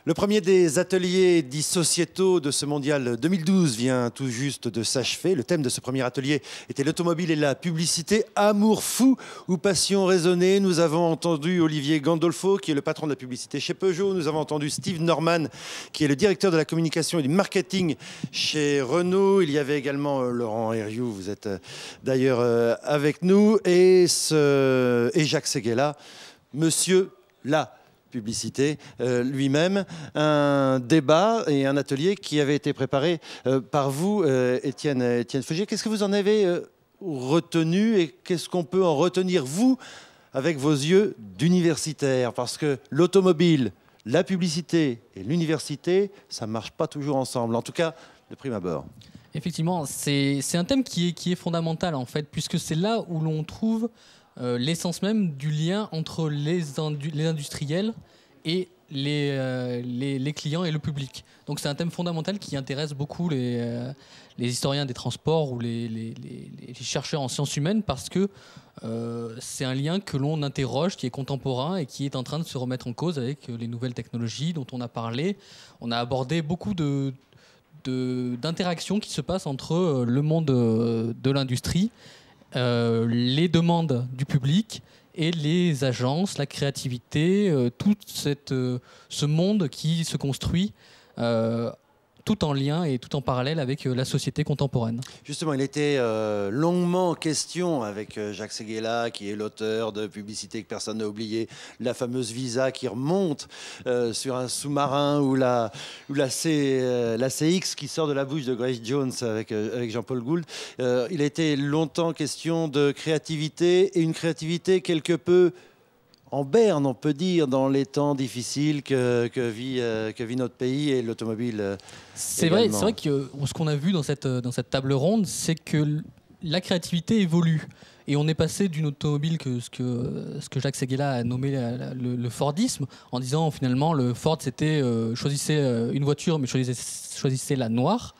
Le premier des ateliers dits sociétaux de ce mondial 2012 vient tout juste de s'achever. Le thème de ce premier atelier était l'automobile et la publicité. Amour fou ou passion raisonnée. Nous avons entendu Olivier Gandolfo, qui est le patron de la publicité chez Peugeot. Nous avons entendu Steve Norman, qui est le directeur de la communication et du marketing chez Renault. Il y avait également Laurent Herriou, vous êtes d'ailleurs avec nous, et Jacques Séguéla, monsieur la publicité lui-même. Un débat et un atelier qui avait été préparé par vous, Étienne Faugier. Qu'est-ce que vous en avez retenu et qu'est-ce qu'on peut en retenir, vous, avec vos yeux d'universitaire? Parce que l'automobile, la publicité et l'université, ça ne marche pas toujours ensemble, en tout cas de prime abord. Effectivement, c'est un thème qui est fondamental, en fait, puisque c'est là où l'on trouve l'essence même du lien entre les industriels et les clients et le public. Donc c'est un thème fondamental qui intéresse beaucoup les historiens des transports ou les chercheurs en sciences humaines, parce que c'est un lien que l'on interroge, qui est contemporain et qui est en train de se remettre en cause avec les nouvelles technologies dont on a parlé. On a abordé beaucoup d'interactions qui se passent entre le monde de l'industrie, les demandes du public et les agences, la créativité, tout ce monde qui se construit tout en lien et tout en parallèle avec la société contemporaine. Justement, il était longuement question avec Jacques Séguéla, qui est l'auteur de Publicité que personne n'a oublié, la fameuse Visa qui remonte sur un sous-marin, ou la CX qui sort de la bouche de Grace Jones avec Jean-Paul Gould. Il a été longtemps question de créativité, et une créativité quelque peu en berne, on peut dire, dans les temps difficiles que vit notre pays et l'automobile. C'est vrai que ce qu'on a vu dans cette table ronde, c'est que la créativité évolue. Et on est passé d'une automobile ce que Jacques Séguéla a nommé le Fordisme, en disant finalement le Ford c'était choisissez une voiture mais choisissez la noire,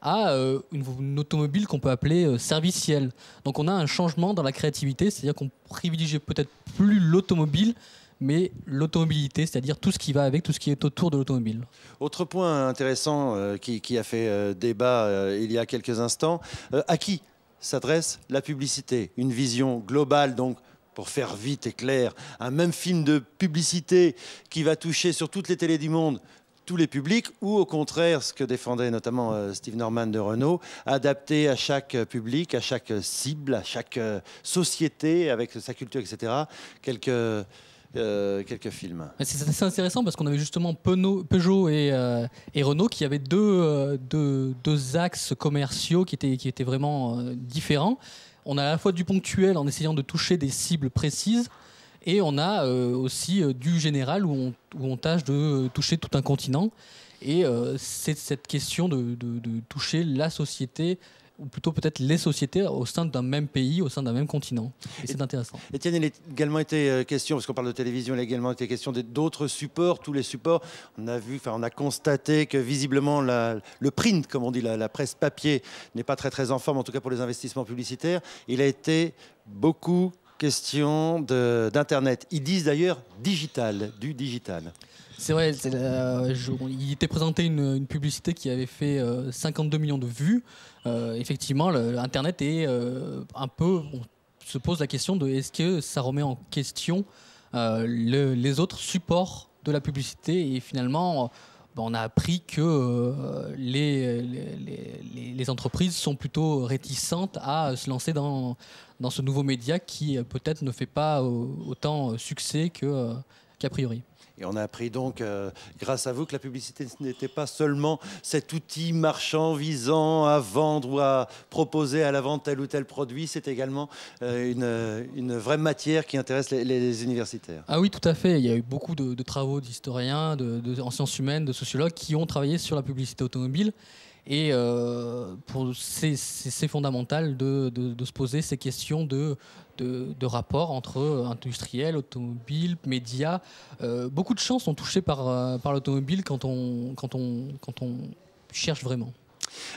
à une automobile qu'on peut appeler servicielle. Donc on a un changement dans la créativité, c'est-à-dire qu'on privilégie peut-être plus l'automobile, mais l'automobilité, c'est-à-dire tout ce qui va avec, tout ce qui est autour de l'automobile. Autre point intéressant qui a fait débat il y a quelques instants, à qui s'adresse la publicité? Une vision globale, donc, pour faire vite et clair, un même film de publicité qui va toucher sur toutes les télés du monde tous les publics, ou au contraire, ce que défendait notamment Steve Norman de Renault, adapté à chaque public, à chaque cible, à chaque société, avec sa culture, etc., quelques films. C'est intéressant parce qu'on avait justement Peugeot et Renault qui avaient deux axes commerciaux qui étaient vraiment différents. On a à la fois du ponctuel en essayant de toucher des cibles précises, et on a aussi du général où on tâche de toucher tout un continent. Et c'est cette question de toucher la société, ou plutôt peut-être les sociétés au sein d'un même pays, au sein d'un même continent. Et c'est intéressant. Étienne, il a également été question, parce qu'on parle de télévision, il a également été question d'autres supports, tous les supports. On a constaté que visiblement le print, comme on dit, la presse papier, n'est pas très en forme, en tout cas pour les investissements publicitaires. Il a été beaucoup question d'Internet. Ils disent d'ailleurs du digital. C'est vrai, il était présenté une publicité qui avait fait 52 millions de vues. Effectivement, Internet est un peu... On se pose la question de est-ce que ça remet en question les autres supports de la publicité, et finalement... on a appris que les entreprises sont plutôt réticentes à se lancer dans ce nouveau média qui peut-être ne fait pas autant succès qu'a priori. Et on a appris donc, grâce à vous, que la publicité n'était pas seulement cet outil marchand visant à vendre ou à proposer à la vente tel ou tel produit, c'est également une vraie matière qui intéresse les universitaires. Ah oui, tout à fait. Il y a eu beaucoup de travaux d'historiens, en sciences humaines, de sociologues qui ont travaillé sur la publicité automobile. Et c'est fondamental de se poser ces questions de rapport entre industriel, automobile, médias. Beaucoup de champs sont touchés par l'automobile quand on cherche vraiment.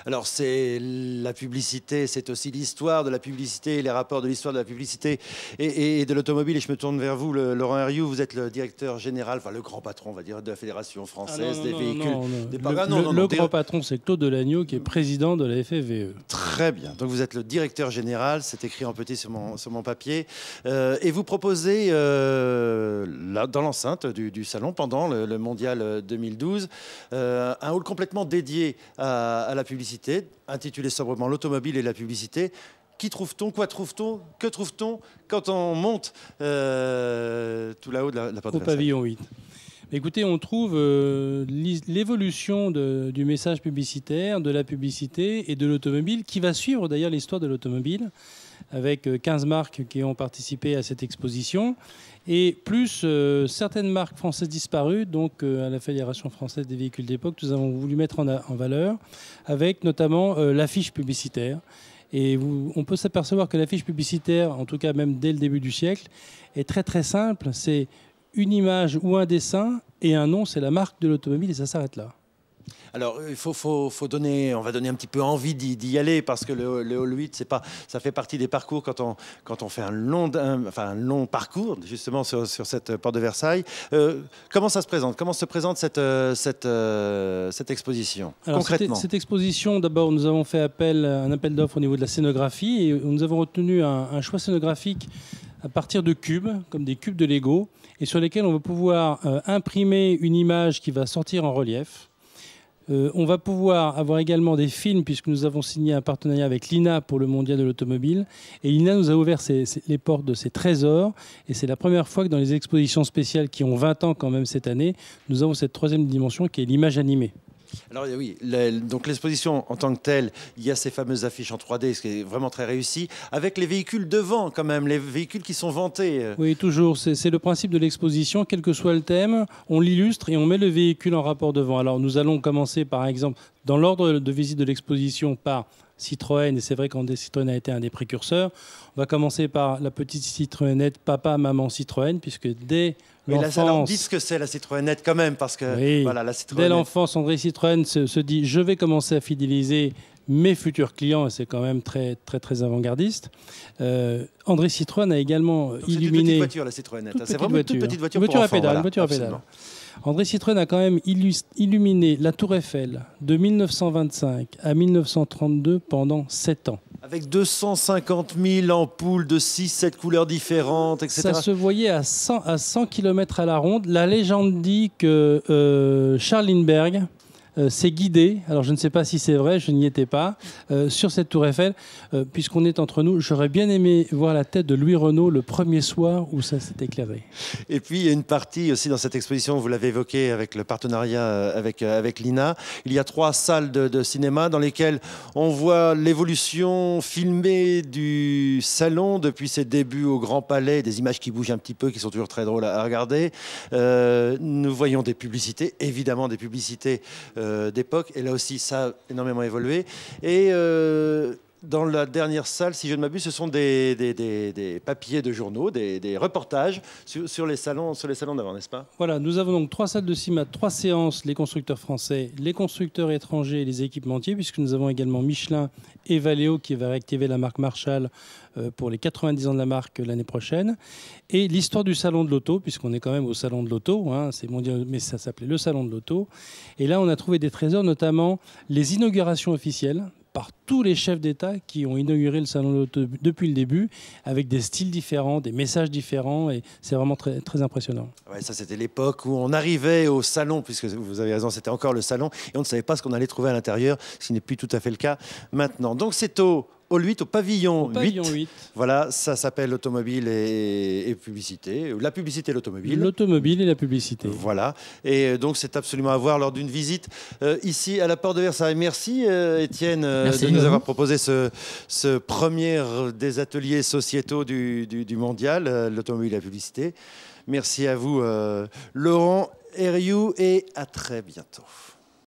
Alors c'est la publicité, c'est aussi l'histoire de la publicité, les rapports de l'histoire de la publicité et de l'automobile. Et je me tourne vers vous, Laurent Herriou, vous êtes le directeur général, enfin le grand patron, on va dire, de la Fédération française des véhicules. Le grand patron, c'est Claude Delagneau qui est président de la FFVE. Très bien, donc vous êtes le directeur général, c'est écrit en petit sur mon papier. Et vous proposez, là, dans l'enceinte du salon, pendant le Mondial 2012, un hall complètement dédié à la publicité, intitulé sobrement l'automobile et la publicité. Qui trouve-t-on? Quoi trouve-t-on? Que trouve-t-on quand on monte tout là-haut de la porte au pavillon 8? Écoutez, on trouve l'évolution du message publicitaire, de la publicité et de l'automobile, qui va suivre d'ailleurs l'histoire de l'automobile, avec 15 marques qui ont participé à cette exposition, et plus certaines marques françaises disparues, donc à la Fédération française des véhicules d'époque, nous avons voulu mettre en valeur, avec notamment l'affiche publicitaire. Et on peut s'apercevoir que l'affiche publicitaire, en tout cas même dès le début du siècle, est très très simple. C'est une image ou un dessin et un nom, c'est la marque de l'automobile et ça s'arrête là. Alors, il faut donner, on va donner un petit peu envie d'y aller parce que le Hall 8, ça fait partie des parcours quand on fait un long parcours justement sur cette porte de Versailles. Comment ça se présente? Comment se présente cette exposition? Alors, concrètement? Cette exposition, d'abord, nous avons fait un appel d'offres au niveau de la scénographie et nous avons retenu un choix scénographique à partir de cubes, comme des cubes de Lego, et sur lesquels on va pouvoir imprimer une image qui va sortir en relief. On va pouvoir avoir également des films puisque nous avons signé un partenariat avec l'INA pour le Mondial de l'automobile. Et l'INA nous a ouvert les portes de ses trésors. Et c'est la première fois que dans les expositions spéciales qui ont 20 ans quand même cette année, nous avons cette troisième dimension qui est l'image animée. Alors oui, donc l'exposition en tant que telle, il y a ces fameuses affiches en 3D, ce qui est vraiment très réussi, avec les véhicules devant quand même, les véhicules qui sont vantés. Oui, toujours. C'est le principe de l'exposition, quel que soit le thème, on l'illustre et on met le véhicule en rapport devant. Alors nous allons commencer par exemple, dans l'ordre de visite de l'exposition, par Citroën, et c'est vrai qu'André Citroën a été un des précurseurs. On va commencer par la petite Citroënette Papa, Maman Citroën, puisque dès l'enfance... Alors dites ce que c'est la Citroënette quand même, parce que oui, voilà, la Citroënette... Dès l'enfance, André Citroën se dit « je vais commencer à fidéliser mes futurs clients », et c'est quand même très, très, très avant-gardiste. André Citroën a également illuminé... C'est une petite voiture, la Citroënette. C'est vraiment une toute petite voiture pour enfants. Une voiture à pédale. André Citroën a quand même illuminé la Tour Eiffel de 1925 à 1932 pendant 7 ans. Avec 250 000 ampoules de 6-7 couleurs différentes, etc. Ça se voyait à 100 km à la ronde. La légende dit que Charles Lindbergh s'est guidé, alors je ne sais pas si c'est vrai, je n'y étais pas, sur cette tour Eiffel, puisqu'on est entre nous, j'aurais bien aimé voir la tête de Louis Renault le premier soir où ça s'est éclairé. Et puis il y a une partie aussi dans cette exposition, vous l'avez évoqué avec le partenariat avec l'INA, il y a 3 salles de cinéma dans lesquelles on voit l'évolution filmée du salon depuis ses débuts au Grand Palais, des images qui bougent un petit peu, qui sont toujours très drôles à regarder. Nous voyons des publicités, évidemment des publicités d'époque, et là aussi ça a énormément évolué. Et dans la dernière salle, si je ne m'abuse, ce sont des papiers de journaux, des reportages sur les salons d'avant, n'est-ce pas? Voilà, nous avons donc 3 salles de cinéma, 3 séances, les constructeurs français, les constructeurs étrangers et les équipementiers, puisque nous avons également Michelin et Valeo qui va réactiver la marque Marshall pour les 90 ans de la marque l'année prochaine. Et l'histoire du salon de l'auto, puisqu'on est quand même au salon de l'auto, hein, c'est mondial, mais ça s'appelait le salon de l'auto. Et là, on a trouvé des trésors, notamment les inaugurations officielles par tous les chefs d'État qui ont inauguré le salon de l'auto depuis le début, avec des styles différents, des messages différents, et c'est vraiment très, très impressionnant. Ouais, ça, c'était l'époque où on arrivait au salon, puisque vous avez raison, c'était encore le salon, et on ne savait pas ce qu'on allait trouver à l'intérieur, ce qui n'est plus tout à fait le cas maintenant. Donc c'est au Hall 8, au pavillon 8. Voilà, ça s'appelle l'automobile et publicité, ou la publicité et l'automobile. L'automobile et la publicité. Voilà, et donc c'est absolument à voir lors d'une visite ici à la porte de Versailles. Merci Étienne de nous avoir proposé ce premier des ateliers sociétaux du mondial, l'automobile et la publicité. Merci à vous Laurent Herriou et à très bientôt.